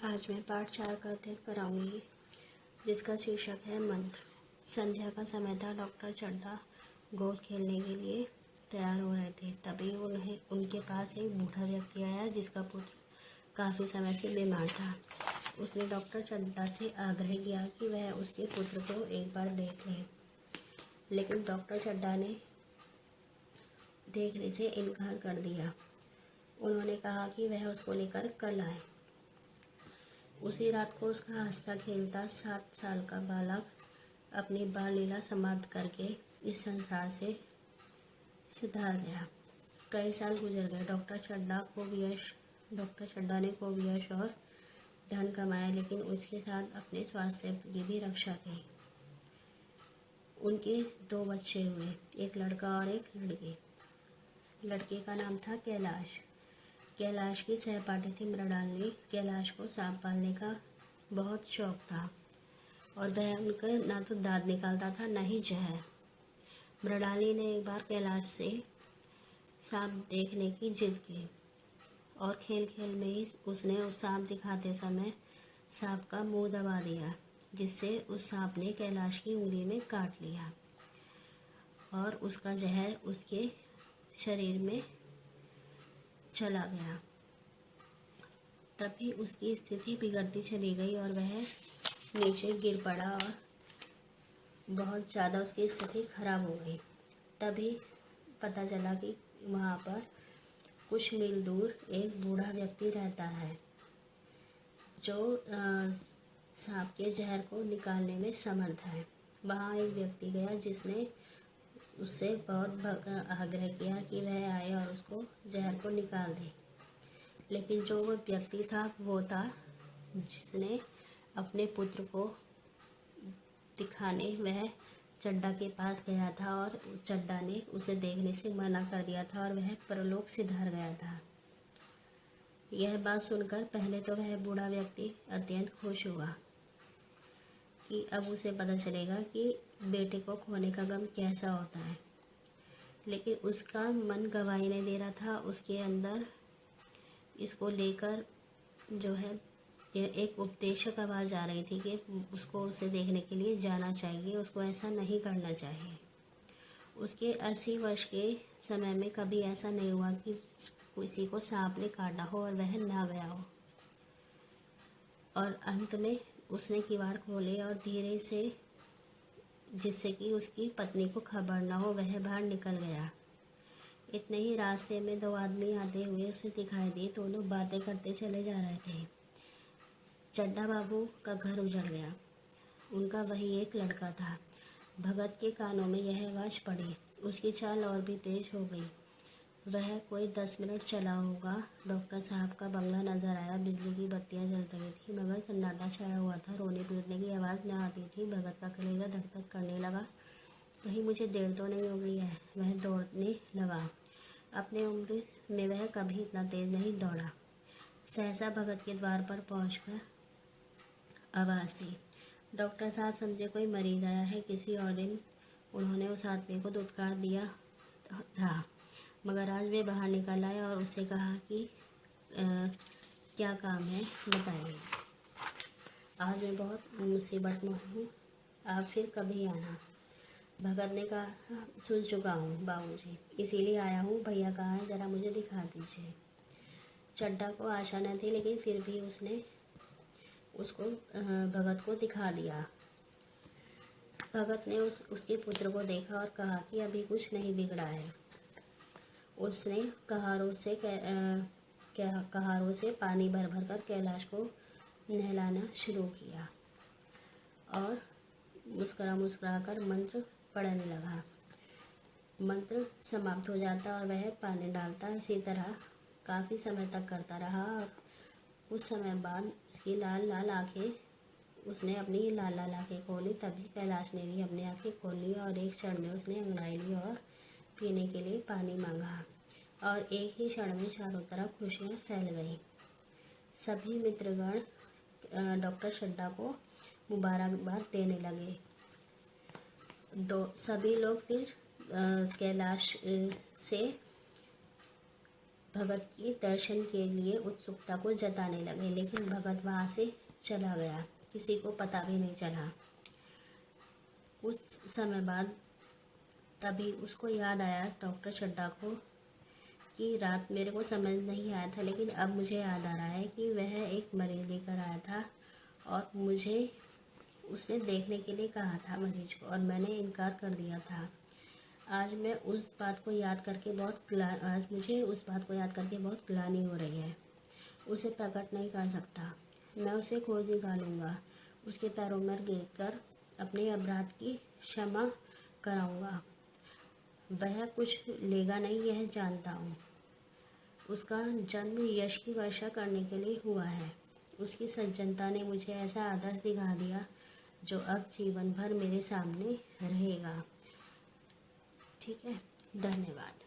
आज मैं पाठ 4 का अध्ययन कराऊंगी, जिसका शीर्षक है मंत्र। संध्या का समय था। डॉक्टर चड्ढा गोद खेलने के लिए तैयार हो रहे थे। तभी उनके पास एक बूढ़ा व्यक्ति आया, जिसका पुत्र काफ़ी समय से बीमार था। उसने डॉक्टर चड्ढा से आग्रह किया कि वह उसके पुत्र को एक बार देख ले, लेकिन डॉक्टर चड्ढा ने देखने से इनकार कर दिया। उन्होंने कहा कि वह उसको लेकर कल आए। उसी रात को उसका हंसता खेलता 7 साल का बालक अपनी बाल लीला समाप्त करके इस संसार से सिधार गया। कई साल गुजर गए। डॉक्टर चड्ढा ने खूब यश और धन कमाया, लेकिन उसके साथ अपने स्वास्थ्य की भी रक्षा की। उनके 2 बच्चे हुए, एक लड़का और एक लड़की। लड़के का नाम था कैलाश। कैलाश की सहपाठी थी मृणालिनी। कैलाश को सांप पालने का बहुत शौक था और वह उनका ना तो दांत निकालता था, ना ही जहर। मृणालिनी ने एक बार कैलाश से सांप देखने की जिद की और खेल खेल में ही उसने उस सांप दिखाते समय सांप का मुंह दबा दिया, जिससे उस सांप ने कैलाश की उंगली में काट लिया और उसका जहर उसके शरीर में चला गया। तभी उसकी स्थिति बिगड़ती चली गई और वह नीचे गिर पड़ा और बहुत ज़्यादा उसकी स्थिति खराब हो गई। तभी पता चला कि वहाँ पर कुछ मील दूर एक बूढ़ा व्यक्ति रहता है, जो सांप के जहर को निकालने में समर्थ है। वहाँ एक व्यक्ति गया, जिसने उससे बहुत आग्रह किया कि वह आए और उसको जहर को निकाल दे। लेकिन जो वो व्यक्ति था, वो था जिसने अपने पुत्र को दिखाने वह चड्ढा के पास गया था और उस चड्ढा ने उसे देखने से मना कर दिया था और वह परलोक सिधार गया था। यह बात सुनकर पहले तो वह बूढ़ा व्यक्ति अत्यंत खुश हुआ कि अब उसे पता चलेगा कि बेटे को खोने का गम कैसा होता है। लेकिन उसका मन गवाही नहीं दे रहा था। उसके अंदर इसको लेकर जो है एक उपदेशक आवाज़ आ रही थी कि उसको उसे देखने के लिए जाना चाहिए, उसको ऐसा नहीं करना चाहिए। उसके 80 वर्ष के समय में कभी ऐसा नहीं हुआ कि किसी को सांप ने काटा हो और वह ना गया हो। और अंत में उसने किवाड़ खोले और धीरे से, जिससे कि उसकी पत्नी को खबर ना हो, वह बाहर निकल गया। इतने ही रास्ते में 2 आदमी आते हुए उसे दिखाई दिए। दोनों बातें करते चले जा रहे थे। चड्ढा बाबू का घर उजड़ गया। उनका वही एक लड़का था। भगत के कानों में यह आवाज़ पड़ी। उसकी चाल और भी तेज हो गई। वह कोई 10 मिनट चला होगा। डॉक्टर साहब का बंगला नजर आया। बिजली की बत्तियां जल रही थी, मगर सन्नाटा छाया हुआ था। रोने पीटने की आवाज़ न आती थी। भगत का कलेजा धक धक करने लगा। कहीं मुझे देर तो नहीं हो गई है, वह दौड़ने लगा। अपने उम्र में वह कभी इतना तेज नहीं दौड़ा। सहसा भगत के द्वार पर पहुंचकर आवाज़ दी। डॉक्टर साहब समझे कोई मरीज आया है। किसी और दिन उन्होंने उस आदमी को दुत्कार दिया था, मगर आज वे बाहर निकल आए और उससे कहा कि क्या काम है, बताइए। आज मैं बहुत मुसीबत में हूँ, आप फिर कभी आना। भगत ने कहा, सुन चुका हूँ बाबूजी, इसीलिए आया हूँ। भैया कहाँ है, ज़रा मुझे दिखा दीजिए। चड्ढा को आशा न थी, लेकिन फिर भी उसने उसको भगत को दिखा दिया। भगत ने उसके पुत्र को देखा और कहा कि अभी कुछ नहीं बिगड़ा है। उसने कहारों से पानी भर भर कर कैलाश को नहलाना शुरू किया और मुस्कुरा कर मंत्र पढ़ने लगा। मंत्र समाप्त हो जाता और वह पानी डालता। इसी तरह काफ़ी समय तक करता रहा और कुछ समय बाद उसकी लाल लाल आँखें खोली। तभी कैलाश ने भी अपनी आँखें खोल ली और एक क्षण में उसने अंगड़ाई ली और पीने के लिए पानी मांगा और एक ही क्षण में चारों तरफ खुशियाँ फैल गईं। सभी मित्रगण डॉक्टर चड्ढा को मुबारकबाद देने लगे। सभी लोग फिर कैलाश से भगत के दर्शन के लिए उत्सुकता को जताने लगे, लेकिन भगत वहाँ से चला गया, किसी को पता भी नहीं चला। कुछ समय बाद तभी उसको याद आया डॉक्टर चड्ढा को कि रात मेरे को समझ नहीं आया था, लेकिन अब मुझे याद आ रहा है कि वह एक मरीज लेकर आया था और मुझे उसने देखने के लिए कहा था मरीज को, और मैंने इनकार कर दिया था। आज मुझे उस बात को याद करके बहुत ग्लानि हो रही है। उसे प्रकट नहीं कर सकता। मैं उसे खोज निकालूंगा, उसके पैरों में गिरकर अपने अपराध की क्षमा कराऊंगा। वह कुछ लेगा नहीं, यह जानता हूँ। उसका जन्म यश की वर्षा करने के लिए हुआ है। उसकी सज्जनता ने मुझे ऐसा आदर्श दिखा दिया जो अब जीवन भर मेरे सामने रहेगा। ठीक है, धन्यवाद।